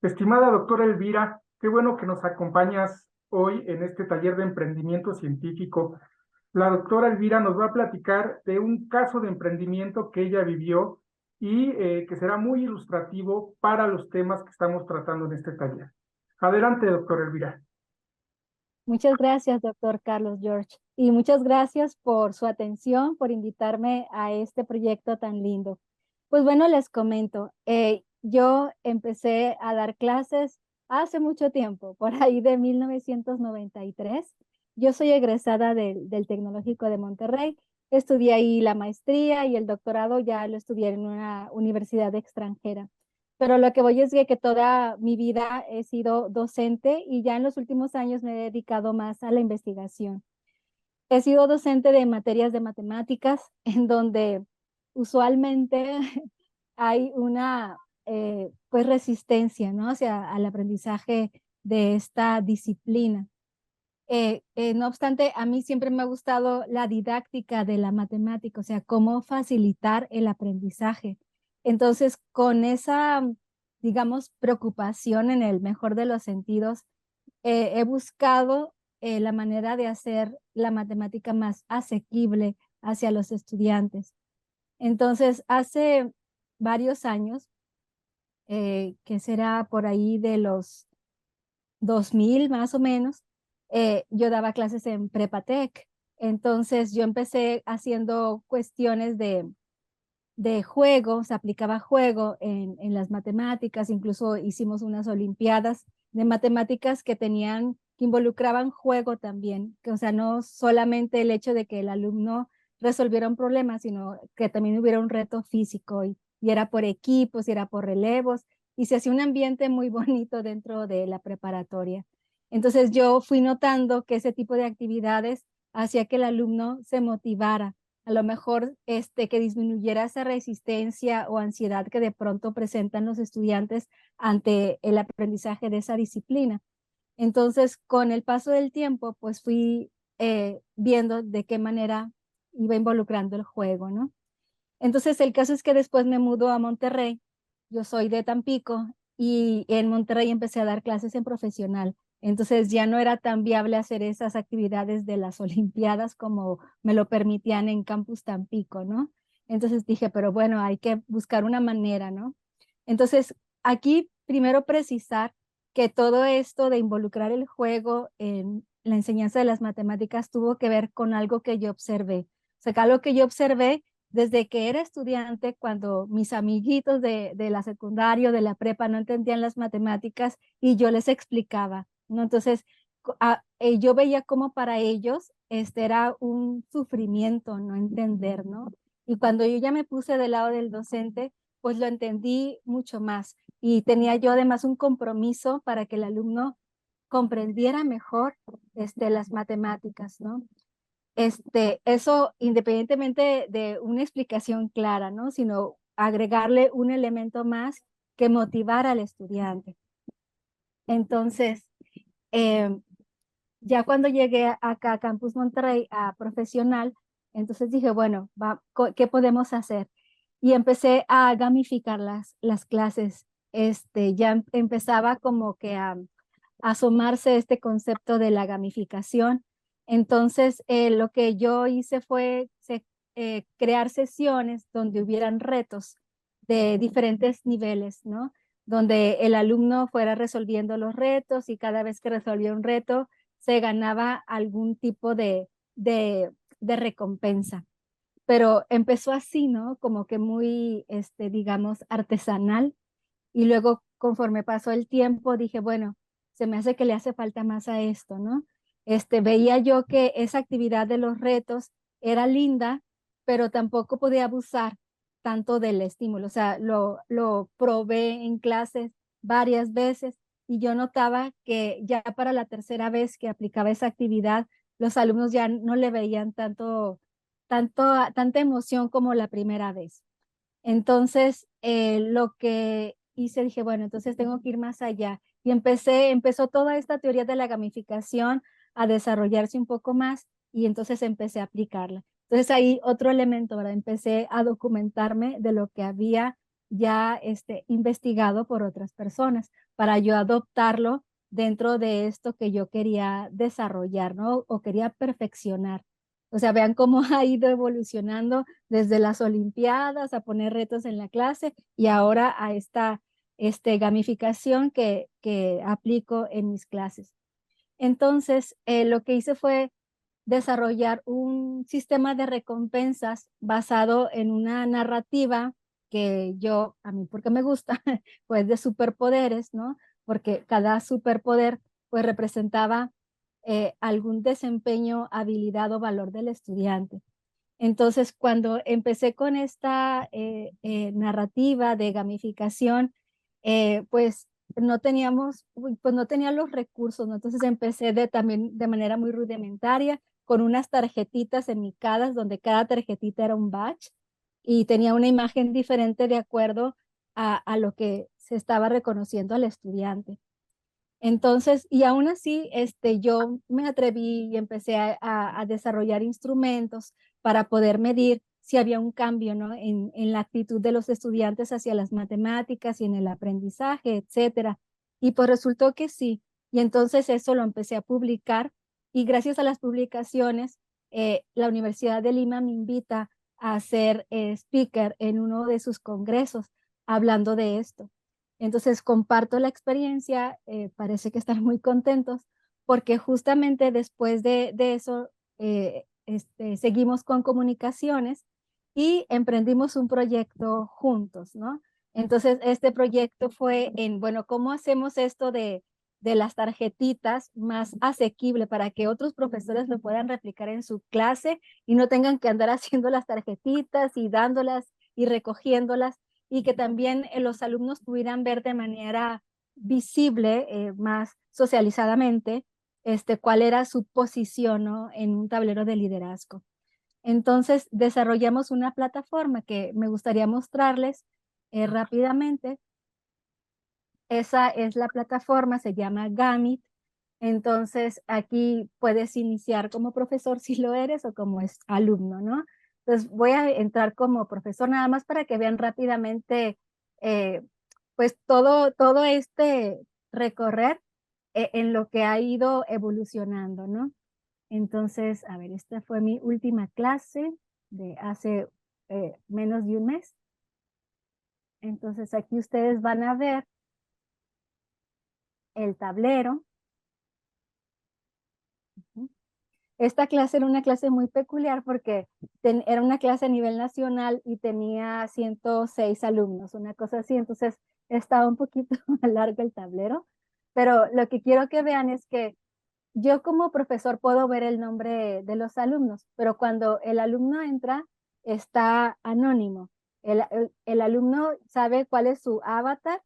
Estimada doctora Elvira, qué bueno que nos acompañas hoy en este taller de emprendimiento científico. La doctora Elvira nos va a platicar de un caso de emprendimiento que ella vivió y que será muy ilustrativo para los temas que estamos tratando en este taller. Adelante, doctora Elvira. Muchas gracias, doctor Carlos George, y muchas gracias por su atención, por invitarme a este proyecto tan lindo. Pues bueno, les comento, yo empecé a dar clases hace mucho tiempo, por ahí de 1993. Yo soy egresada del Tecnológico de Monterrey, estudié ahí la maestría y el doctorado ya lo estudié en una universidad extranjera. Pero lo que voy es que toda mi vida he sido docente y ya en los últimos años me he dedicado más a la investigación. He sido docente de materias de matemáticas, en donde usualmente hay una pues resistencia, ¿no? Hacia al aprendizaje de esta disciplina. No obstante, a mí siempre me ha gustado la didáctica de la matemática, o sea, cómo facilitar el aprendizaje. Entonces, con esa, digamos, preocupación en el mejor de los sentidos, he buscado la manera de hacer la matemática más asequible hacia los estudiantes. Entonces, hace varios años, que será por ahí de los 2000 más o menos, yo daba clases en Prepatec. Entonces yo empecé haciendo cuestiones de juegos, aplicaba juego en las matemáticas, incluso hicimos unas olimpiadas de matemáticas que involucraban juego también, que o sea, no solamente el hecho de que el alumno resolviera un problema, sino que también hubiera un reto físico y era por equipos, y era por relevos, y se hacía un ambiente muy bonito dentro de la preparatoria. Entonces yo fui notando que ese tipo de actividades hacía que el alumno se motivara, a lo mejor que disminuyera esa resistencia o ansiedad que de pronto presentan los estudiantes ante el aprendizaje de esa disciplina. Entonces, con el paso del tiempo, pues fui viendo de qué manera iba involucrando el juego, ¿no? Entonces, el caso es que después me mudó a Monterrey. Yo soy de Tampico y en Monterrey empecé a dar clases en profesional. Entonces ya no era tan viable hacer esas actividades de las Olimpiadas como me lo permitían en Campus Tampico, ¿no? Entonces dije, pero bueno, hay que buscar una manera, ¿no? Entonces, aquí primero precisar que todo esto de involucrar el juego en la enseñanza de las matemáticas tuvo que ver con algo que yo observé. O sea, que algo que yo observé desde que era estudiante, cuando mis amiguitos de la secundaria o de la prepa no entendían las matemáticas y yo les explicaba, ¿no? Entonces, yo veía como para ellos este era un sufrimiento no entender, ¿no? Y cuando yo ya me puse del lado del docente, pues lo entendí mucho más y tenía yo además un compromiso para que el alumno comprendiera mejor las matemáticas, ¿no? Eso independientemente de una explicación clara, ¿no? Sino agregarle un elemento más que motivar al estudiante. Entonces, eh, ya cuando llegué acá a Campus Monterrey a profesional, entonces dije, bueno, ¿qué podemos hacer? Y empecé a gamificar las clases. Ya empezaba como que a asomarse este concepto de la gamificación. Entonces, lo que yo hice fue crear sesiones donde hubieran retos de diferentes niveles, ¿no? Donde el alumno fuera resolviendo los retos y cada vez que resolvía un reto se ganaba algún tipo de recompensa. Pero empezó así, ¿no? Como que muy, digamos, artesanal y luego, conforme pasó el tiempo, dije, bueno, se me hace que le hace falta más a esto, ¿no? Veía yo que esa actividad de los retos era linda, pero tampoco podía abusar tanto del estímulo. O sea, lo probé en clases varias veces y yo notaba que ya para la tercera vez que aplicaba esa actividad, los alumnos ya no le veían tanta emoción como la primera vez. Entonces, lo que hice, dije, bueno, entonces tengo que ir más allá. Y empezó toda esta teoría de la gamificación a desarrollarse un poco más y entonces empecé a aplicarla. Entonces ahí otro elemento, ¿verdad? Empecé a documentarme de lo que había ya investigado por otras personas para yo adoptarlo dentro de esto que yo quería desarrollar, ¿no? O quería perfeccionar. O sea, vean cómo ha ido evolucionando desde las olimpiadas a poner retos en la clase y ahora a esta gamificación que aplico en mis clases. Entonces, lo que hice fue desarrollar un sistema de recompensas basado en una narrativa que yo, a mí porque me gusta, pues de superpoderes, ¿no? Porque cada superpoder pues representaba algún desempeño, habilidad o valor del estudiante. Entonces, cuando empecé con esta narrativa de gamificación, pues no teníamos, pues no tenía los recursos, ¿no? Entonces empecé también de manera muy rudimentaria, con unas tarjetitas enmicadas, donde cada tarjetita era un badge y tenía una imagen diferente de acuerdo a lo que se estaba reconociendo al estudiante. Entonces, y aún así, yo me atreví y empecé a desarrollar instrumentos para poder medir si había un cambio, ¿no? En la actitud de los estudiantes hacia las matemáticas y en el aprendizaje, etcétera. Y pues resultó que sí. Y entonces eso lo empecé a publicar y gracias a las publicaciones, la Universidad de Lima me invita a ser speaker en uno de sus congresos hablando de esto. Entonces comparto la experiencia, parece que están muy contentos porque justamente después de eso seguimos con comunicaciones y emprendimos un proyecto juntos, ¿no? Entonces este proyecto fue en, bueno, ¿cómo hacemos esto de las tarjetitas más asequible para que otros profesores lo puedan replicar en su clase y no tengan que andar haciendo las tarjetitas y dándolas y recogiéndolas? Y que también los alumnos pudieran ver de manera visible, más socializadamente, cuál era su posición, ¿no? En un tablero de liderazgo. Entonces desarrollamos una plataforma que me gustaría mostrarles rápidamente. Esa es la plataforma, se llama Gamit. Entonces aquí puedes iniciar como profesor si lo eres o como alumno, ¿no? Entonces voy a entrar como profesor nada más para que vean rápidamente eh, pues todo este recorrer en lo que ha ido evolucionando, ¿no? Entonces, a ver, esta fue mi última clase de hace menos de un mes. Entonces aquí ustedes van a ver el tablero. Esta clase era una clase muy peculiar porque era una clase a nivel nacional y tenía 106 alumnos, una cosa así, entonces estaba un poquito largo el tablero, pero lo que quiero que vean es que yo como profesor puedo ver el nombre de los alumnos, pero cuando el alumno entra está anónimo. El alumno sabe cuál es su avatar.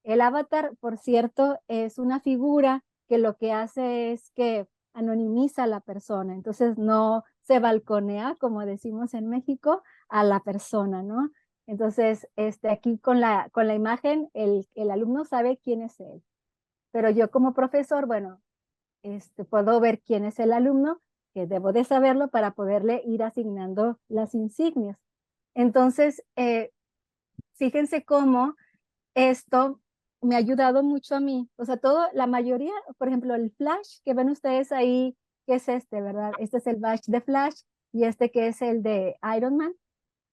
El avatar, por cierto, es una figura que lo que hace es que anonimiza a la persona, entonces no se balconea, como decimos en México, a la persona, ¿no? Entonces, aquí con la imagen, el alumno sabe quién es él, pero yo como profesor, bueno, puedo ver quién es el alumno, que debo de saberlo para poderle ir asignando las insignias. Entonces, fíjense cómo esto me ha ayudado mucho a mí. O sea, la mayoría, por ejemplo, el Flash que ven ustedes ahí, que es ¿verdad? Este es el badge de Flash y este que es el de Iron Man,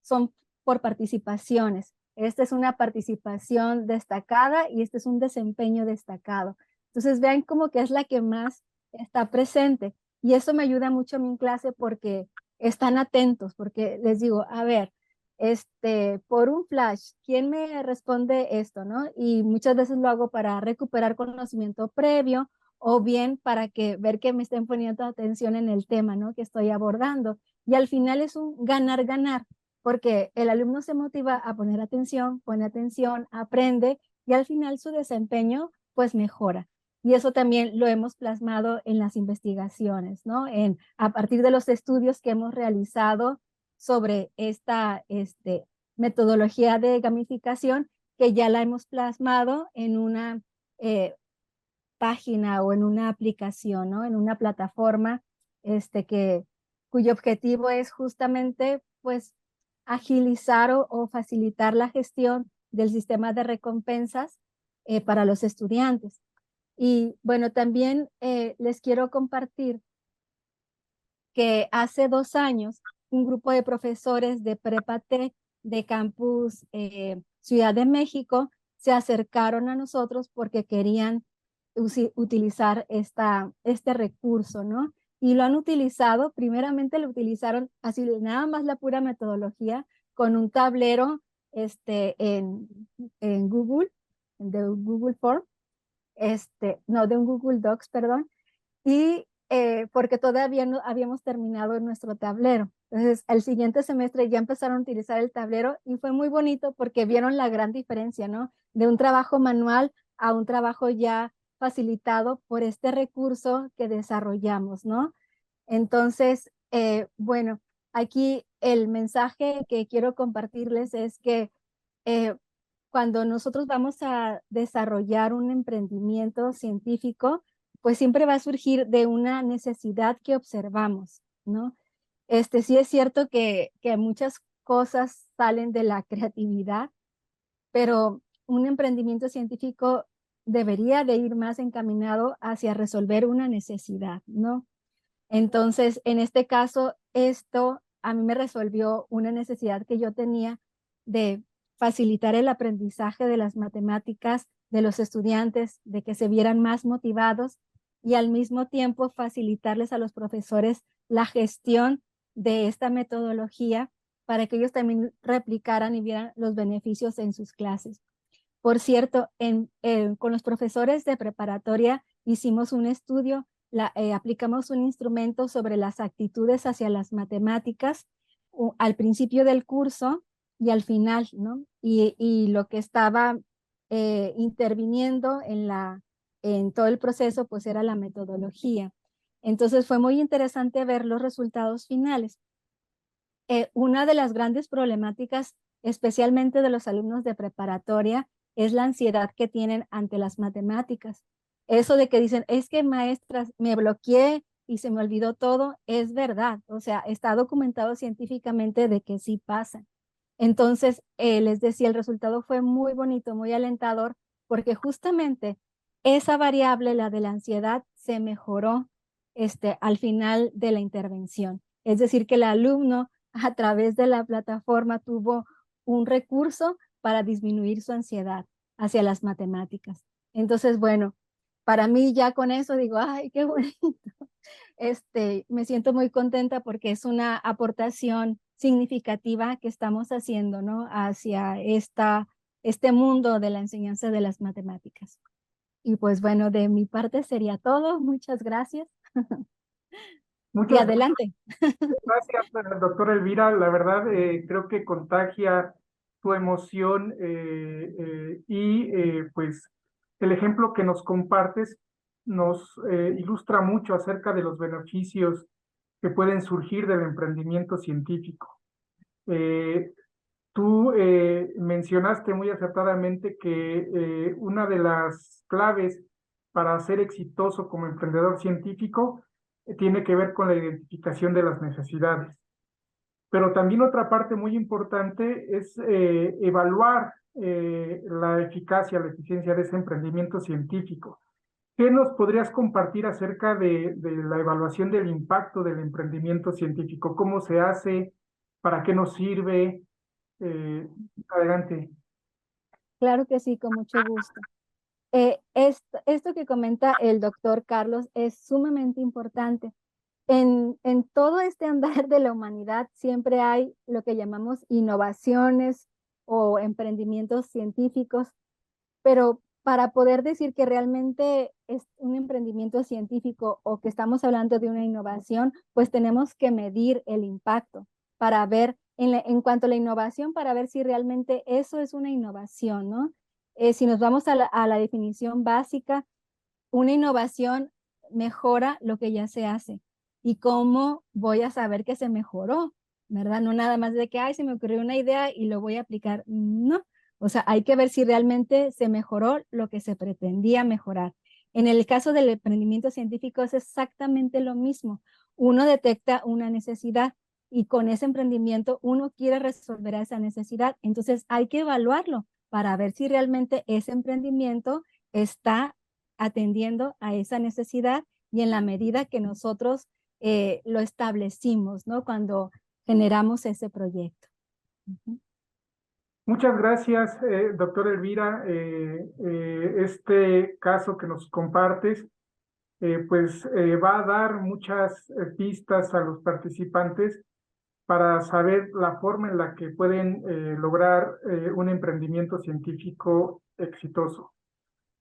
son por participaciones. Esta es una participación destacada y este es un desempeño destacado. Entonces vean como que es la que más está presente y eso me ayuda mucho a mí en clase porque están atentos, porque les digo, a ver, por un flash, ¿quién me responde esto, no? Y muchas veces lo hago para recuperar conocimiento previo o bien para ver que me estén poniendo atención en el tema, ¿no? Que estoy abordando. Y al final es un ganar-ganar, porque el alumno se motiva a poner atención, pone atención, aprende y al final su desempeño pues mejora. Y eso también lo hemos plasmado en las investigaciones, ¿no? A partir de los estudios que hemos realizado sobre esta metodología de gamificación que ya la hemos plasmado en una página o en una aplicación, ¿no? En una plataforma cuyo objetivo es justamente pues agilizar o facilitar la gestión del sistema de recompensas para los estudiantes. Y bueno, también les quiero compartir que hace 2 años un grupo de profesores de Prepa Tech de Campus Ciudad de México se acercaron a nosotros porque querían utilizar este recurso, ¿no? Y lo han utilizado, primeramente lo utilizaron así, nada más la pura metodología, con un tablero en Google, de Google Form, no, de un Google Docs, perdón, y porque todavía no habíamos terminado nuestro tablero. Entonces, el siguiente semestre ya empezaron a utilizar el tablero y fue muy bonito porque vieron la gran diferencia, ¿no? De un trabajo manual a un trabajo ya facilitado por este recurso que desarrollamos, ¿no? Entonces, bueno, aquí el mensaje que quiero compartirles es que eh, cuando nosotros vamos a desarrollar un emprendimiento científico, pues siempre va a surgir de una necesidad que observamos, ¿no? Sí es cierto que muchas cosas salen de la creatividad, pero un emprendimiento científico debería de ir más encaminado hacia resolver una necesidad, ¿no? Entonces, en este caso, esto a mí me resolvió una necesidad que yo tenía de facilitar el aprendizaje de las matemáticas de los estudiantes, de que se vieran más motivados y al mismo tiempo facilitarles a los profesores la gestión de esta metodología para que ellos también replicaran y vieran los beneficios en sus clases. Por cierto, con los profesores de preparatoria hicimos un estudio, aplicamos un instrumento sobre las actitudes hacia las matemáticas al principio del curso y al final, ¿no? Y lo que estaba interviniendo en todo el proceso, pues era la metodología. Entonces fue muy interesante ver los resultados finales. Una de las grandes problemáticas, especialmente de los alumnos de preparatoria, es la ansiedad que tienen ante las matemáticas. Eso de que dicen, es que maestras, me bloqueé y se me olvidó todo, es verdad. O sea, está documentado científicamente de que sí pasa. Entonces, les decía, el resultado fue muy bonito, muy alentador, porque justamente esa variable, la de la ansiedad, se mejoró al final de la intervención. Es decir, que el alumno a través de la plataforma tuvo un recurso para disminuir su ansiedad hacia las matemáticas. Entonces, bueno, para mí ya con eso digo, ay, qué bonito. Me siento muy contenta porque es una aportación significativa que estamos haciendo, ¿no? Hacia este mundo de la enseñanza de las matemáticas. Y pues bueno, de mi parte sería todo. Muchas gracias. Y Muchas adelante. gracias, doctora Elvira. La verdad, creo que contagia tu emoción pues el ejemplo que nos compartes nos ilustra mucho acerca de los beneficios que pueden surgir del emprendimiento científico. Eh, Tú mencionaste muy acertadamente que una de las claves para ser exitoso como emprendedor científico tiene que ver con la identificación de las necesidades. Pero también otra parte muy importante es evaluar la eficacia, la eficiencia de ese emprendimiento científico. ¿Qué nos podrías compartir acerca de la evaluación del impacto del emprendimiento científico? ¿Cómo se hace? ¿Para qué nos sirve? Eh, Adelante. Claro que sí, con mucho gusto. Esto que comenta el doctor Carlos es sumamente importante. En todo este andar de la humanidad siempre hay lo que llamamos innovaciones o emprendimientos científicos, pero para poder decir que realmente es un emprendimiento científico o que estamos hablando de una innovación, pues tenemos que medir el impacto para ver, en cuanto a la innovación, para ver si realmente eso es una innovación, ¿no? Si nos vamos a la definición básica, una innovación mejora lo que ya se hace. ¿Y cómo voy a saber que se mejoró? ¿Verdad? No nada más de que, ay, se me ocurrió una idea y lo voy a aplicar. No. O sea, hay que ver si realmente se mejoró lo que se pretendía mejorar. En el caso del emprendimiento científico es exactamente lo mismo. Uno detecta una necesidad y con ese emprendimiento uno quiere resolver esa necesidad. Entonces hay que evaluarlo para ver si realmente ese emprendimiento está atendiendo a esa necesidad y en la medida que nosotros lo establecimos, ¿no? Cuando generamos ese proyecto. Ujú. Muchas gracias, doctora Elvira. Este caso que nos compartes, va a dar muchas pistas a los participantes para saber la forma en la que pueden lograr un emprendimiento científico exitoso.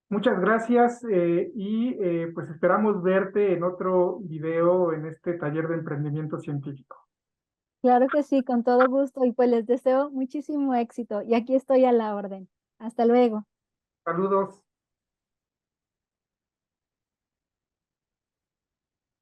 Muchas gracias pues esperamos verte en otro video en este taller de emprendimiento científico. Claro que sí, con todo gusto y pues les deseo muchísimo éxito y aquí estoy a la orden. Hasta luego. Saludos.